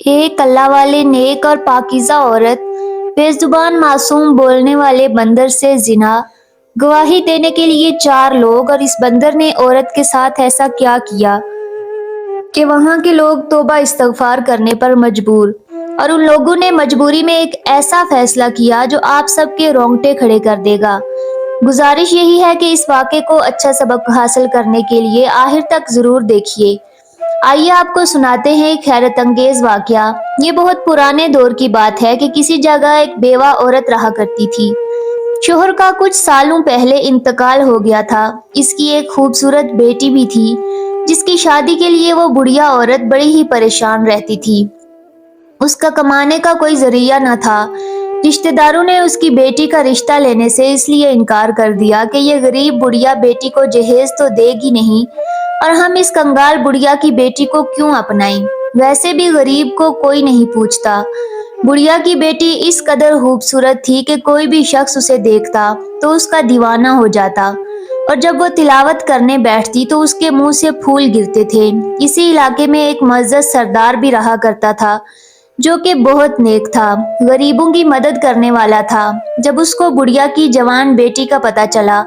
ایک اللہ والے نیک اور پاکیزہ عورت بے زبان معصوم بولنے والے بندر سے زنا گواہی دینے کے لیے چار لوگ، اور اس بندر نے عورت کے ساتھ ایسا کیا کیا کہ وہاں کے لوگ توبہ استغفار کرنے پر مجبور، اور ان لوگوں نے مجبوری میں ایک ایسا فیصلہ کیا جو آپ سب کے رونگٹے کھڑے کر دے گا۔ گزارش یہی ہے کہ اس واقعے کو اچھا سبق حاصل کرنے کے لیے آخر تک ضرور دیکھیے۔ آئیے آپ کو سناتے ہیں ایک حیرت انگیز واقعہ۔ یہ بہت پرانے دور کی بات ہے کہ کسی جگہ ایک بیوہ عورت رہا کرتی تھی۔ شوہر کا کچھ سالوں پہلے انتقال ہو گیا تھا۔ اس کی ایک خوبصورت بیٹی بھی تھی جس کی شادی کے لیے وہ بڑھیا عورت بڑی ہی پریشان رہتی تھی۔ اس کا کمانے کا کوئی ذریعہ نہ تھا۔ رشتہ داروں نے اس کی بیٹی کا رشتہ لینے سے اس لیے انکار کر دیا کہ یہ غریب بڑھیا بیٹی کو جہیز تو دے گی نہیں، اور ہم اس کنگال بڑھیا کی بیٹی کو کیوں اپنائیں؟ ویسے بھی غریب کو کوئی نہیں پوچھتا۔ بڑھیا کی بیٹی اس قدر خوبصورت تھی کہ کوئی بھی شخص اسے دیکھتا تو اس کا دیوانہ ہو جاتا، اور جب وہ تلاوت کرنے بیٹھتی تو اس کے منہ سے پھول گرتے تھے۔ اسی علاقے میں ایک معزز سردار بھی رہا کرتا تھا جو کہ بہت نیک تھا، غریبوں کی مدد کرنے والا تھا۔ جب اس کو بڑھیا کی جوان بیٹی کا پتہ چلا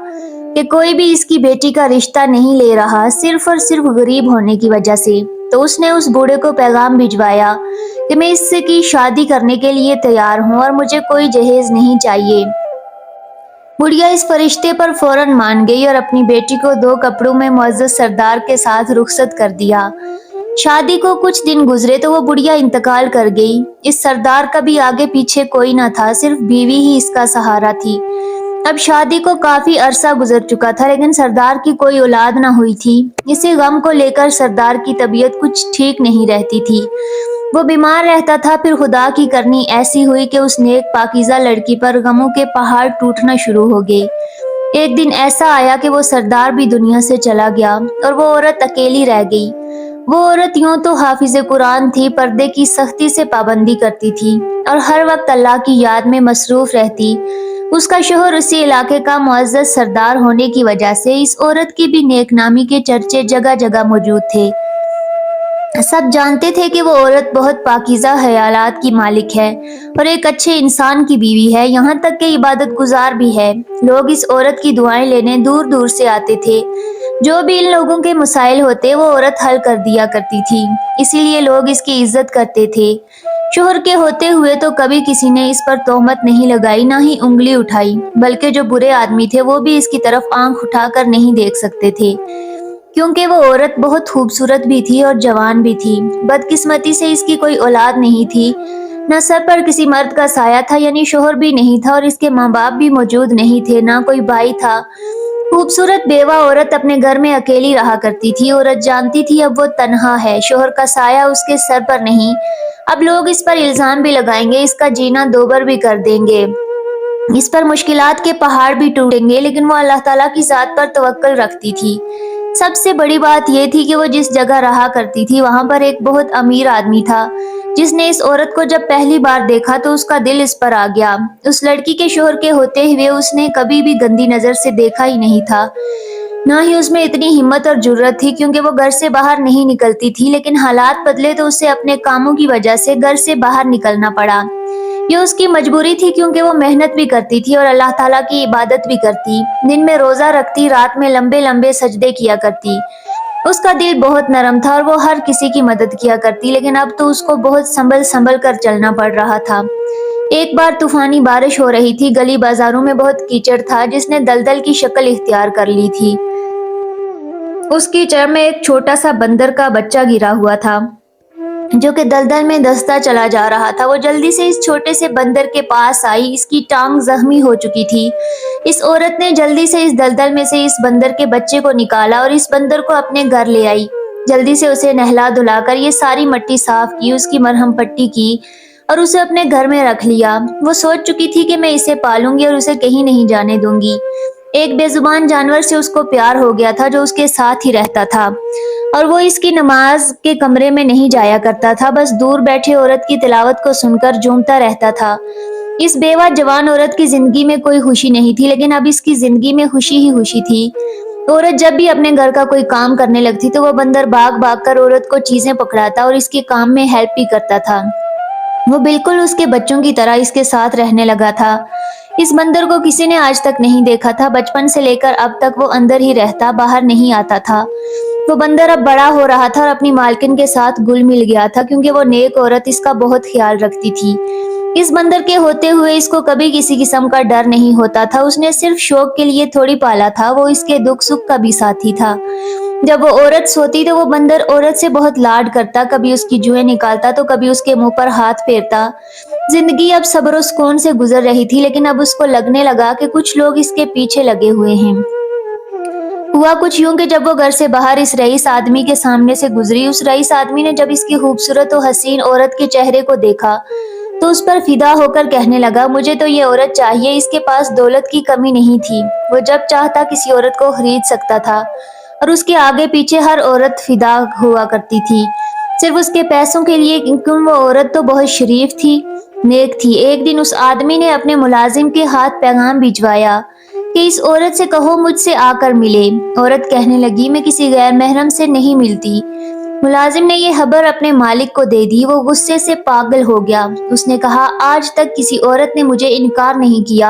کہ کوئی بھی اس کی بیٹی کا رشتہ نہیں لے رہا صرف اور صرف غریب ہونے کی وجہ سے، تو اس نے اس بوڑھے کو پیغام بھجوایا کہ میں اس سے کی شادی کرنے کے لیے تیار ہوں اور مجھے کوئی جہیز نہیں چاہیے۔ بڑھیا اس فرشتے پر فوراً مان گئی اور اپنی بیٹی کو 2 کپڑوں میں معزز سردار کے ساتھ رخصت کر دیا۔ شادی کو کچھ دن گزرے تو وہ بڑھیا انتقال کر گئی۔ اس سردار کا بھی آگے پیچھے کوئی نہ تھا، صرف بیوی ہی اس کا سہارا تھی۔ اب شادی کو کافی عرصہ گزر چکا تھا لیکن سردار کی کوئی اولاد نہ ہوئی تھی۔ اسی غم کو لے کر سردار کی طبیعت کچھ ٹھیک نہیں رہتی تھی۔ وہ بیمار رہتا تھا، پھر خدا کی کرنی ایسی ہوئی کہ اس نیک پاکیزہ لڑکی پر غموں کے پہاڑ ٹوٹنا شروع ہو گئے۔ ایک دن ایسا آیا کہ وہ سردار بھی دنیا سے چلا گیا اور وہ عورت اکیلی رہ گئی۔ وہ عورت یوں تو حافظ قرآن تھی، پردے کی سختی سے پابندی کرتی تھی اور ہر وقت اللہ کی یاد میں مصروف رہتی۔ اس کا شوہر اسی علاقے کا معزز سردار ہونے کی وجہ سے اس عورت کی بھی نیک نامی کے چرچے جگہ جگہ موجود تھے۔ سب جانتے تھے کہ وہ عورت بہت پاکیزہ خیالات کی مالک ہے اور ایک اچھے انسان کی بیوی ہے، یہاں تک کہ عبادت گزار بھی ہے۔ لوگ اس عورت کی دعائیں لینے دور دور سے آتے تھے۔ جو بھی ان لوگوں کے مسائل ہوتے وہ عورت حل کر دیا کرتی تھی، اسی لیے لوگ اس کی عزت کرتے تھے۔ شوہر کے ہوتے ہوئے تو کبھی کسی نے اس پر تہمت نہیں لگائی، نہ ہی انگلی اٹھائی، بلکہ جو برے آدمی تھے وہ بھی اس کی طرف آنکھ اٹھا کر نہیں دیکھ سکتے تھے، کیونکہ وہ عورت بہت خوبصورت بھی تھی اور جوان بھی تھی۔ بدقسمتی سے اس کی کوئی اولاد نہیں تھی، نہ سر پر کسی مرد کا سایہ تھا، یعنی شوہر بھی نہیں تھا اور اس کے ماں باپ بھی موجود نہیں تھے، نہ کوئی بھائی تھا۔ خوبصورت بیوہ عورت اپنے گھر میں اکیلی رہا کرتی تھی۔ عورت جانتی تھی اب وہ تنہا ہے، شوہر کا سایہ اس کے سر پر نہیں۔ اب لوگ اس پر الزام بھی لگائیں گے، اس کا جینا دوبر بھی کر دیں گے، اس پر مشکلات کے پہاڑ بھی ٹوٹیں گے، لیکن وہ اللہ تعالیٰ کی ذات پر توکل رکھتی تھی۔ سب سے بڑی بات یہ تھی کہ وہ جس جگہ رہا کرتی تھی وہاں پر ایک بہت امیر آدمی تھا، جس نے اس عورت کو جب پہلی بار دیکھا تو اس کا دل اس پر آ گیا۔ اس لڑکی کے شوہر کے ہوتے ہوئے اس نے کبھی بھی گندی نظر سے دیکھا ہی نہیں تھا، نہ ہی اس میں اتنی ہمت اور جرأت تھی، کیونکہ وہ گھر سے باہر نہیں نکلتی تھی، لیکن حالات بدلے تو اسے اپنے کاموں کی وجہ سے گھر سے باہر نکلنا پڑا۔ یہ اس کی مجبوری تھی، کیونکہ وہ محنت بھی کرتی تھی اور اللہ تعالیٰ کی عبادت بھی کرتی، دن میں روزہ رکھتی، رات میں لمبے لمبے سجدے کیا کرتی۔ اس کا دل بہت نرم تھا اور وہ ہر کسی کی مدد کیا کرتی، لیکن اب تو اس کو بہت سنبھل سنبھل کر چلنا پڑ رہا تھا۔ ایک بار طوفانی بارش ہو رہی تھی، گلی بازاروں میں بہت کیچڑ تھا جس نے دلدل کی شکل اختیار کر لی تھی۔ اس کیچڑ میں ایک چھوٹا سا بندر کا بچہ گرا ہوا تھا جو کہ دلدل میں دھستا چلا جا رہا تھا۔ وہ جلدی سے اس چھوٹے سے بندر کے پاس آئی، اس کی ٹانگ زخمی ہو چکی تھی۔ اس عورت نے جلدی سے اس دلدل میں سے اس بندر کے بچے کو نکالا اور اس بندر کو اپنے گھر لے آئی۔ جلدی سے اسے نہلا دھلا کر یہ ساری مٹی صاف کی، اس کی مرہم پٹی کی اور اسے اپنے گھر میں رکھ لیا۔ وہ سوچ چکی تھی کہ میں اسے پالوں گی اور اسے کہیں نہیں جانے دوں گی۔ ایک بے زبان جانور سے اس کو پیار ہو گیا تھا جو اس کے ساتھ ہی رہتا تھا، اور وہ اس کی نماز کے کمرے میں نہیں جایا کرتا تھا، بس دور بیٹھے عورت کی تلاوت کو سن کر جھومتا رہتا تھا۔ اس بیوہ جوان عورت کی زندگی میں کوئی خوشی نہیں تھی، لیکن اب اس کی زندگی میں خوشی ہی خوشی تھی۔ عورت جب بھی اپنے گھر کا کوئی کام کرنے لگتی تو وہ بندر بھاگ بھاگ کر عورت کو چیزیں پکڑاتا اور اس کے کام میں ہیلپ بھی کرتا تھا۔ وہ بالکل اس کے بچوں کی طرح اس کے ساتھ رہنے لگا تھا۔ اس بندر کو کسی نے آج تک نہیں دیکھا تھا۔ بچپن سے لے کر اب تک وہ اندر ہی رہتا، باہر نہیں آتا تھا۔ وہ بندر اب بڑا ہو رہا تھا اور اپنی مالکن کے ساتھ گل مل گیا تھا کیونکہ وہ نیک عورت اس کا بہت خیال رکھتی تھی۔ اس بندر کے ہوتے ہوئے اس کو کبھی کسی قسم کا ڈر نہیں ہوتا تھا۔ اس نے صرف شوق کے لیے تھوڑی پالا تھا، وہ اس کے دکھ سکھ کا بھی ساتھی تھا۔ جب وہ عورت سوتی تو وہ بندر عورت سے بہت لاڈ کرتا، کبھی اس کی جوئیں نکالتا تو کبھی اس کے منہ پر ہاتھ پھیرتا۔ زندگی اب صبر و سکون سے گزر رہی تھی، لیکن اب اس کو لگنے لگا کہ کچھ لوگ اس کے پیچھے لگے ہوئے ہیں۔ ہوا کچھ یوں کہ جب وہ گھر سے باہر اس رئیس آدمی کے سامنے سے گزری، اس رئیس آدمی نے جب اس کی خوبصورت و حسین عورت کے چہرے کو دیکھا تو اس پر فدا ہو کر کہنے لگا، مجھے تو یہ عورت چاہیے۔ اس کے پاس دولت کی کمی نہیں تھی، وہ جب چاہتا کسی عورت کو خرید سکتا تھا اور اس کے آگے پیچھے ہر عورت فدا ہوا کرتی تھی صرف اس کے پیسوں کے لیے، کیونکہ وہ عورت تو بہت شریف تھی، نیک تھی۔ ایک دن اس آدمی نے اپنے ملازم کے ہاتھ پیغام بھجوایا کہ اس عورت سے کہو مجھ سے آ کر ملے۔ عورت کہنے لگی، میں کسی غیر محرم سے نہیں ملتی۔ ملازم نے یہ خبر اپنے مالک کو دے دی۔ وہ غصے سے پاگل ہو گیا۔ اس نے کہا، آج تک کسی عورت نے مجھے انکار نہیں کیا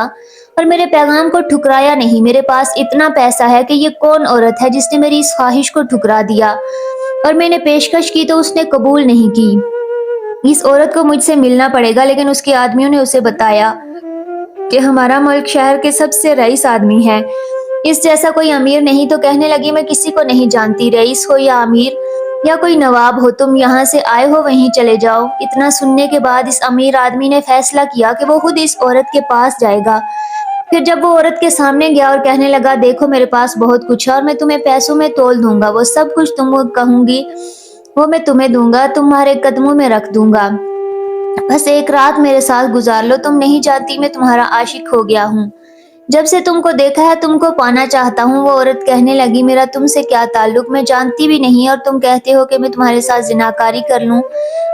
اور میرے پیغام کو ٹھکرایا نہیں۔ میرے پاس اتنا پیسہ ہے کہ یہ کون عورت ہے جس نے میری اس خواہش کو ٹھکرا دیا، اور میں نے پیشکش کی تو اس نے قبول نہیں کی۔ اس عورت کو مجھ سے ملنا پڑے گا۔ لیکن اس کے آدمیوں نے اسے بتایا کہ ہمارا ملک شہر کے سب سے رئیس آدمی ہے، اس جیسا کوئی امیر نہیں۔ تو کہنے لگی، میں کسی کو نہیں جانتی، رئیس ہو یا امیر یا کوئی نواب ہو، تم یہاں سے آئے ہو وہیں چلے جاؤ۔ اتنا سننے کے بعد اس امیر آدمی نے فیصلہ کیا کہ وہ خود اس عورت کے پاس جائے گا۔ پھر جب وہ عورت کے سامنے گیا اور کہنے لگا، دیکھو میرے پاس بہت کچھ ہے اور میں تمہیں پیسوں میں تول دوں گا، وہ سب کچھ تم کہوں گی وہ میں تمہیں دوں گا، تمہارے قدموں میں رکھ دوں گا، بس ایک رات میرے ساتھ گزار لو۔ تم نہیں جانتی میں تمہارا عاشق ہو گیا ہوں، جب سے تم کو دیکھا ہے تم کو پانا چاہتا ہوں۔ وہ عورت کہنے لگی، میرا تم سے کیا تعلق، میں جانتی بھی نہیں، اور تم کہتے ہو کہ میں تمہارے ساتھ زناکاری کر لوں۔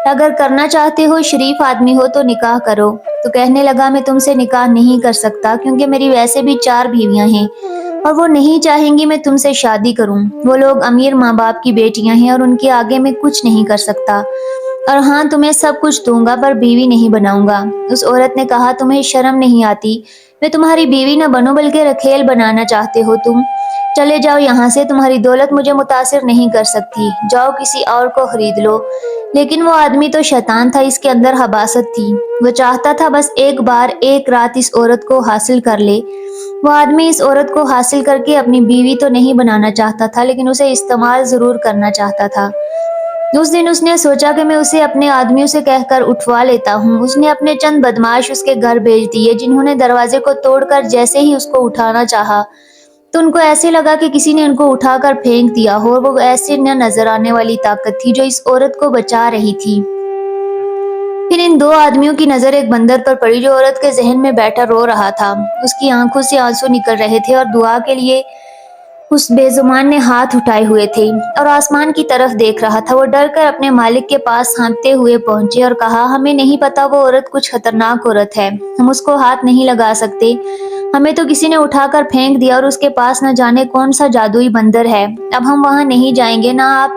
اگر کرنا چاہتے ہو، شریف آدمی ہو تو نکاح کرو۔ تو کہنے لگا، میں تم سے نکاح نہیں کر سکتا کیونکہ میری ویسے بھی 4 بیویاں ہیں اور وہ نہیں چاہیں گی میں تم سے شادی کروں۔ وہ لوگ امیر ماں باپ کی بیٹیاں ہیں اور ان کے آگے میں کچھ نہیں کر سکتا، اور ہاں تمہیں سب کچھ دوں گا پر بیوی نہیں بناؤں گا۔ اس عورت نے کہا، تمہیں شرم نہیں آتی؟ میں تمہاری بیوی نہ بنوں بلکہ رکھیل بنانا چاہتے ہو تم؟ چلے جاؤ یہاں سے، تمہاری دولت مجھے متاثر نہیں کر سکتی، جاؤ کسی اور کو خرید لو۔ لیکن وہ آدمی تو شیطان تھا، اس کے اندر حباست تھی، وہ چاہتا تھا بس ایک بار ایک رات اس عورت کو حاصل کر لے۔ وہ آدمی اس عورت کو حاصل کر کے اپنی بیوی تو نہیں بنانا چاہتا تھا، لیکن اسے استعمال ضرور کرنا چاہتا تھا۔ اس دن اس نے سوچا کہ میں اسے اپنے آدمیوں سے کہہ کر اٹھوا لیتا ہوں۔ اس نے اپنے چند بدماش اس کے گھر بھیج دیے، جنہوں نے دروازے کو توڑ کر جیسے ہی اس کو اٹھانا چاہا تو ان کو ایسے لگا کہ کسی نے ان کو اٹھا کر پھینک دیا ہو، اور وہ ایسے نہ نظر آنے والی طاقت تھی جو اس عورت کو بچا رہی تھی۔ پھر ان 2 آدمیوں کی نظر ایک بندر پر پڑی جو عورت کے ذہن میں بیٹھا رو رہا تھا۔ اس کی آنکھوں سے آنسو نکل رہے تھے اور دعا کے لیے اس بے زبان نے ہاتھ اٹھائے ہوئے تھے اور آسمان کی طرف دیکھ رہا تھا۔ وہ ڈر کر اپنے مالک کے پاس ہانپتے ہوئے پہنچے اور کہا، ہمیں نہیں پتا وہ عورت کچھ خطرناک عورت ہے، ہم اس کو ہاتھ نہیں لگا سکتے، ہمیں تو کسی نے اٹھا کر پھینک دیا اور اس کے پاس نہ جانے کون سا جادوئی بندر ہے، اب ہم وہاں نہیں جائیں گے، نہ آپ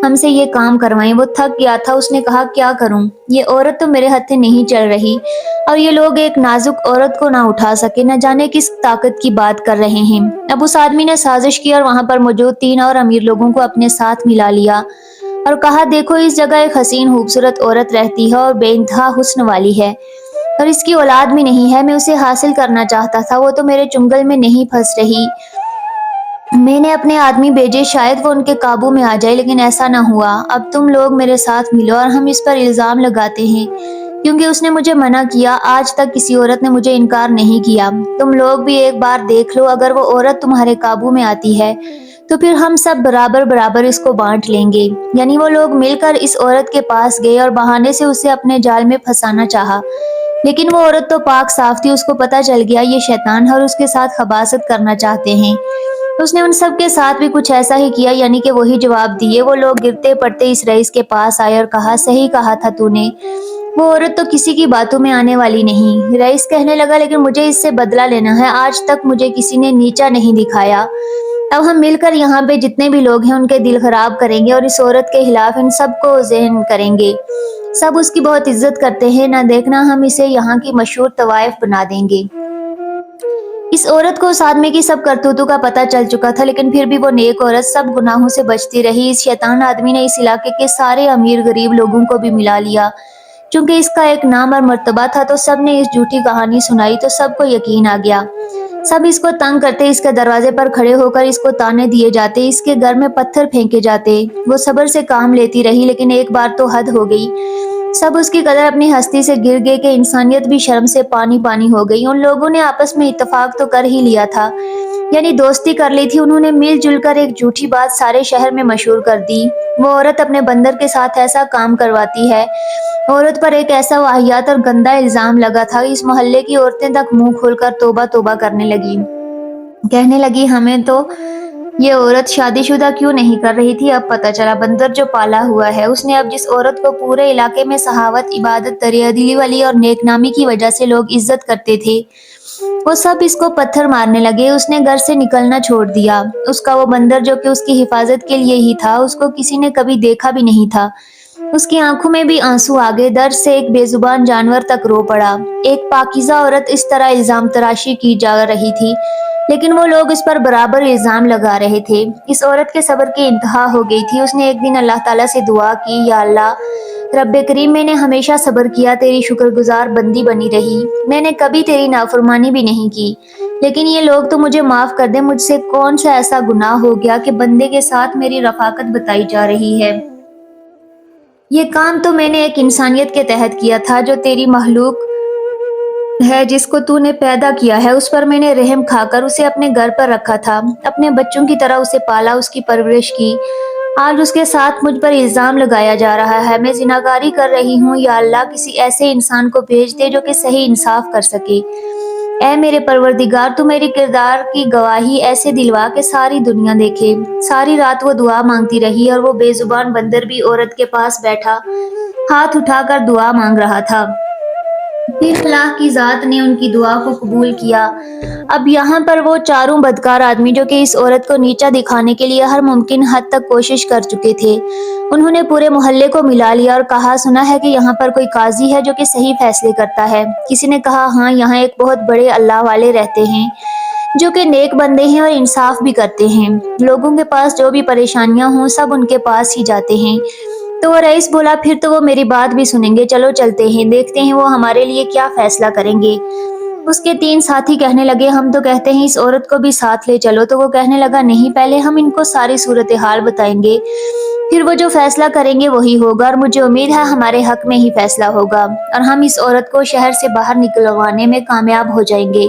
ہم سے یہ کام کروائیں۔ وہ تھک گیا تھا، اس نے کہا، کیا کروں، یہ عورت تو میرے ہاتھ نہیں چل رہی اور یہ لوگ ایک نازک عورت کو نہ اٹھا سکے، نہ جانے کس طاقت کی بات کر رہے ہیں۔ اب اس آدمی نے سازش کی اور وہاں پر موجود 3 اور امیر لوگوں کو اپنے ساتھ ملا لیا اور کہا، دیکھو اس جگہ ایک حسین خوبصورت عورت رہتی ہے اور بے انتہا حسن والی ہے اور اس کی اولاد بھی نہیں ہے، میں اسے حاصل کرنا چاہتا تھا، وہ تو میرے چنگل میں نہیں پھنس رہی، میں نے اپنے آدمی بھیجے شاید وہ ان کے قابو میں آ جائے، لیکن ایسا نہ ہوا۔ اب تم لوگ میرے ساتھ ملو اور ہم اس پر الزام لگاتے ہیں کیونکہ اس نے مجھے منع کیا، آج تک کسی عورت نے مجھے انکار نہیں کیا۔ تم لوگ بھی ایک بار دیکھ لو، اگر وہ عورت تمہارے قابو میں آتی ہے تو پھر ہم سب برابر برابر اس کو بانٹ لیں گے۔ یعنی وہ لوگ مل کر اس عورت کے پاس گئے اور بہانے سے اسے اپنے جال میں پھنسانا چاہا، لیکن وہ عورت تو پاک صاف تھی، اس کو پتہ چل گیا یہ شیطان ہے اور اس کے ساتھ خباثت کرنا چاہتے ہیں۔ اس نے ان سب کے ساتھ بھی کچھ ایسا ہی کیا، یعنی کہ وہی جواب دیے۔ وہ لوگ گرتے پڑتے اس رئیس کے پاس آئے اور کہا، صحیح کہا تھا تو نے، وہ عورت تو کسی کی باتوں میں آنے والی نہیں۔ رئیس کہنے لگا، لیکن مجھے اس سے بدلہ لینا ہے، آج تک مجھے کسی نے نیچا نہیں دکھایا، اب ہم مل کر یہاں پہ جتنے بھی لوگ ہیں ان کے دل خراب کریں گے اور اس عورت کے خلاف ان سب کو ذہن کریں گے۔ سب اس کی بہت عزت کرتے ہیں، نہ دیکھنا ہم اسے یہاں کی مشہور طوائف بنا دیں گے۔ اس عورت کو اس آدمی کی سب کرتوتوں کا پتہ چل چکا تھا، لیکن پھر بھی وہ نیک عورت سب گناہوں سے بچتی رہی۔ اس شیطان آدمی نے اس علاقے کے سارے امیر غریب لوگوں کو بھی ملا لیا۔ چونکہ اس کا ایک نام اور مرتبہ تھا تو سب نے اس جھوٹی کہانی سنائی تو سب کو یقین آ گیا۔ سب اس کو تنگ کرتے، اس کے دروازے پر کھڑے ہو کر اس کو تانے دیے جاتے، اس کے گھر میں پتھر پھینکے جاتے۔ وہ صبر سے کام لیتی رہی، لیکن ایک بار تو حد ہو گئی۔ سب اس کی قدر اپنی ہستی سے گر گئے کہ انسانیت بھی شرم سے پانی پانی ہو گئی۔ ان لوگوں نے آپس میں اتفاق تو کر ہی لیا تھا، یعنی دوستی کر لی تھی۔ انہوں نے مل جل کر ایک جھوٹی بات سارے شہر میں مشہور کر دی۔ وہ عورت اپنے بندر کے ساتھ ایسا کام کرواتی ہے۔ عورت پر ایک ایسا واہیات اور گندا الزام لگا تھا، اس محلے کی عورتیں تک منہ کھول کر توبہ توبہ کرنے لگی۔ کہنے لگی ہمیں تو یہ عورت شادی شدہ کیوں نہیں کر رہی تھی، اب پتہ چلا بندر جو پالا ہوا ہے اس نے اب جس عورت کو پورے علاقے میں سخاوت، عبادت، دریا دلی والی اور نیک نامی کی وجہ سے لوگ عزت کرتے تھے، وہ سب اس کو پتھر مارنے لگے۔ اس نے گھر سے نکلنا چھوڑ دیا۔ اس کا وہ بندر جو کہ اس کی حفاظت کے لیے ہی تھا، اس کو کسی نے کبھی دیکھا بھی نہیں تھا۔ اس کی آنکھوں میں بھی آنسو آ گئے، درد سے ایک بے زبان جانور تک رو پڑا۔ ایک پاکیزہ عورت اس طرح الزام تراشی کی جا رہی تھی، لیکن وہ لوگ اس پر برابر الزام لگا رہے تھے۔ اس عورت کے صبر کی انتہا ہو گئی تھی۔ اس نے ایک دن اللہ تعالیٰ سے دعا کی، یا اللہ رب کریم، میں نے ہمیشہ صبر کیا، تیری شکر گزار بندی بنی رہی، میں نے کبھی تیری نافرمانی بھی نہیں کی، لیکن یہ لوگ تو مجھے معاف کر دیں، مجھ سے کون سا ایسا گناہ ہو گیا کہ بندے کے ساتھ میری رفاقت بتائی جا رہی ہے۔ یہ کام تو میں نے ایک انسانیت کے تحت کیا تھا جو تیری مخلوق ہے، جس کو تو نے پیدا کیا ہے، اس پر میں نے رحم کھا کر اسے اپنے گھر پر رکھا تھا، اپنے بچوں کی طرح اسے پالا، اس کی پرورش کی۔ آج اس کے ساتھ مجھ پر الزام لگایا جا رہا ہے، میں زناگاری کر رہی ہوں۔ یا اللہ کسی ایسے انسان کو بھیج دے جو کہ صحیح انصاف کر سکے۔ اے میرے پروردگار، تو میری کردار کی گواہی ایسے دلوا کہ ساری دنیا دیکھے۔ ساری رات وہ دعا مانگتی رہی اور وہ بے زبان بندر بھی عورت کے پاس بیٹھا ہاتھ اٹھا کر دعا مانگ رہا تھا۔ پھر اللہ کی ذات نے ان کی دعا کو قبول کیا۔ اب یہاں پر وہ چاروں بدکار آدمی جو کہ اس عورت کو نیچا دکھانے کے لیے ہر ممکن حد تک کوشش کر چکے تھے، انہوں نے پورے محلے کو ملا لیا اور کہا، سنا ہے کہ یہاں پر کوئی قاضی ہے جو کہ صحیح فیصلے کرتا ہے۔ کسی نے کہا، ہاں، یہاں ایک بہت بڑے اللہ والے رہتے ہیں جو کہ نیک بندے ہیں اور انصاف بھی کرتے ہیں، لوگوں کے پاس جو بھی پریشانیاں ہوں سب ان کے پاس ہی جاتے ہیں۔ تو وہ رئیس بولا، پھر تو وہ میری بات بھی سنیں گے، چلو چلتے ہیں، دیکھتے ہیں وہ ہمارے لیے کیا فیصلہ کریں گے۔ اس کے 3 ساتھی کہنے لگے، ہم تو کہتے ہیں اس عورت کو بھی ساتھ لے چلو۔ تو وہ کہنے لگا، نہیں، پہلے ہم ان کو ساری صورتحال بتائیں گے، پھر وہ جو فیصلہ کریں گے وہی ہوگا، اور مجھے امید ہے ہمارے حق میں ہی فیصلہ ہوگا اور ہم اس عورت کو شہر سے باہر نکلوانے میں کامیاب ہو جائیں گے۔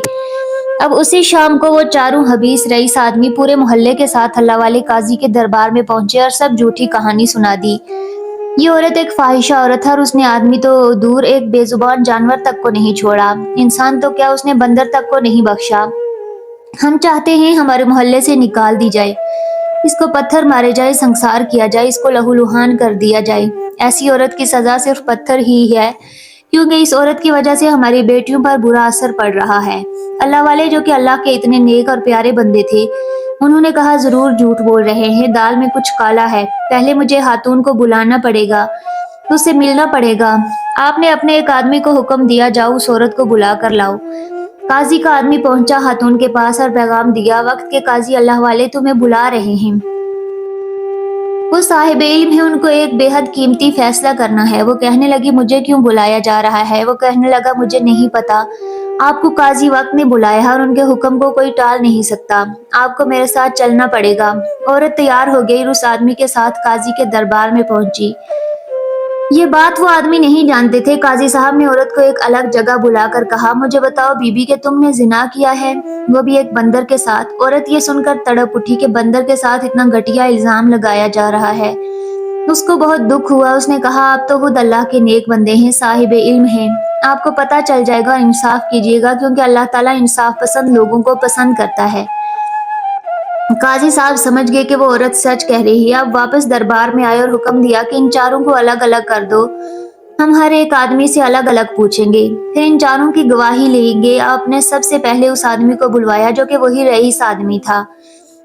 اب اسی شام کو وہ چاروں حبیث رئیس آدمی پورے محلے کے ساتھ اللہ والے قاضی کے دربار میں پہنچے اور سب جھوٹی کہانی سنا دی۔ یہ عورت ایک فاحشہ عورت ہے اور اس نے آدمی تو دور ایک بے زبان جانور تک کو نہیں چھوڑا، انسان تو کیا اس نے بندر تک کو نہیں بخشا۔ ہم چاہتے ہیں ہمارے محلے سے نکال دی جائے، اس کو پتھر مارے جائے، سنسار کیا جائے، اس کو لہو لہان کر دیا جائے۔ ایسی عورت کی سزا صرف پتھر ہی ہے، کیونکہ اس عورت کی وجہ سے ہماری بیٹیوں پر برا اثر پڑ رہا ہے۔ اللہ والے جو کہ اللہ کے اتنے نیک اور پیارے بندے تھے، انہوں نے کہا، ضرور جھوٹ بول رہے ہیں، دال میں کچھ کالا ہے، پہلے مجھے خاتون کو بلانا پڑے گا، اس سے ملنا پڑے گا۔ آپ نے اپنے ایک آدمی کو حکم دیا، جاؤ اس عورت کو بلا کر لاؤ۔ قاضی کا آدمی پہنچا خاتون کے پاس اور پیغام دیا، وقت کے قاضی اللہ والے تمہیں بلا رہے ہیں۔ وہ صاحب علم ہے، ان کو ایک بے حد قیمتی فیصلہ کرنا ہے۔ وہ کہنے لگی، مجھے کیوں بلایا جا رہا ہے؟ وہ کہنے لگا، مجھے نہیں پتا، آپ کو قاضی وقت نے بلایا ہے اور ان کے حکم کو کوئی ٹال نہیں سکتا، آپ کو میرے ساتھ چلنا پڑے گا۔ عورت تیار ہو گئی، اس آدمی کے ساتھ قاضی کے دربار میں پہنچی۔ یہ بات وہ آدمی نہیں جانتے تھے۔ قاضی صاحب نے عورت کو ایک الگ جگہ بلا کر کہا، مجھے بتاؤ بی بی کہ تم نے زنا کیا ہے، وہ بھی ایک بندر کے ساتھ۔ عورت یہ سن کر تڑپ اٹھی کہ بندر کے ساتھ اتنا گھٹیا الزام لگایا جا رہا ہے۔ اس کو بہت دکھ ہوا۔ اس نے کہا، آپ تو خود اللہ کے نیک بندے ہیں، صاحب علم ہیں، آپ کو پتہ چل جائے گا، انصاف کیجیے گا، کیونکہ اللہ تعالیٰ انصاف پسند لوگوں کو پسند کرتا ہے۔ قاضی صاحب سمجھ گئے کہ وہ عورت سچ کہہ رہی ہے۔ اب واپس دربار میں آئے اور حکم دیا کہ ان چاروں کو الگ الگ کر دو، ہم ہر ایک آدمی سے الگ الگ پوچھیں گے، پھر ان چاروں کی گواہی لیں گے۔ آپ نے سب سے پہلے اس آدمی کو بلوایا جو کہ وہی رئیس آدمی تھا۔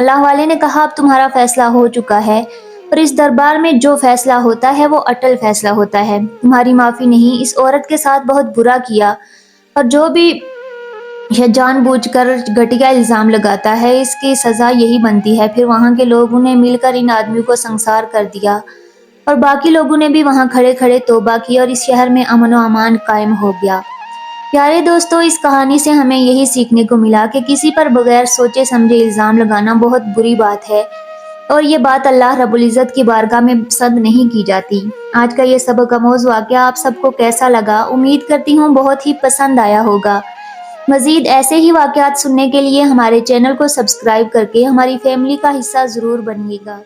اللہ والے نے کہا اب تمہارا فیصلہ ہو چکا ہے، اور اس دربار میں جو فیصلہ ہوتا ہے وہ اٹل فیصلہ ہوتا ہے، تمہاری معافی نہیں۔ اس عورت کے ساتھ بہت برا کیا، اور جو بھی یہ جان بوجھ کر گھٹیا الزام لگاتا ہے اس کی سزا یہی بنتی ہے۔ پھر وہاں کے لوگوں نے مل کر ان آدمیوں کو سنسار کر دیا، اور باقی لوگوں نے بھی وہاں کھڑے کھڑے توبہ کی، اور اس شہر میں امن و امان قائم ہو گیا۔ پیارے دوستو، اس کہانی سے ہمیں یہی سیکھنے کو ملا کہ کسی پر بغیر سوچے سمجھے الزام لگانا بہت بری بات ہے، اور یہ بات اللہ رب العزت کی بارگاہ میں پسند نہیں کی جاتی۔ آج کا یہ سبق آموز واقعہ آپ سب کو کیسا لگا؟ امید کرتی ہوں بہت ہی پسند آیا ہوگا۔ مزید ایسے ہی واقعات سننے کے لیے ہمارے چینل کو سبسکرائب کر کے ہماری فیملی کا حصہ ضرور بنیے گا۔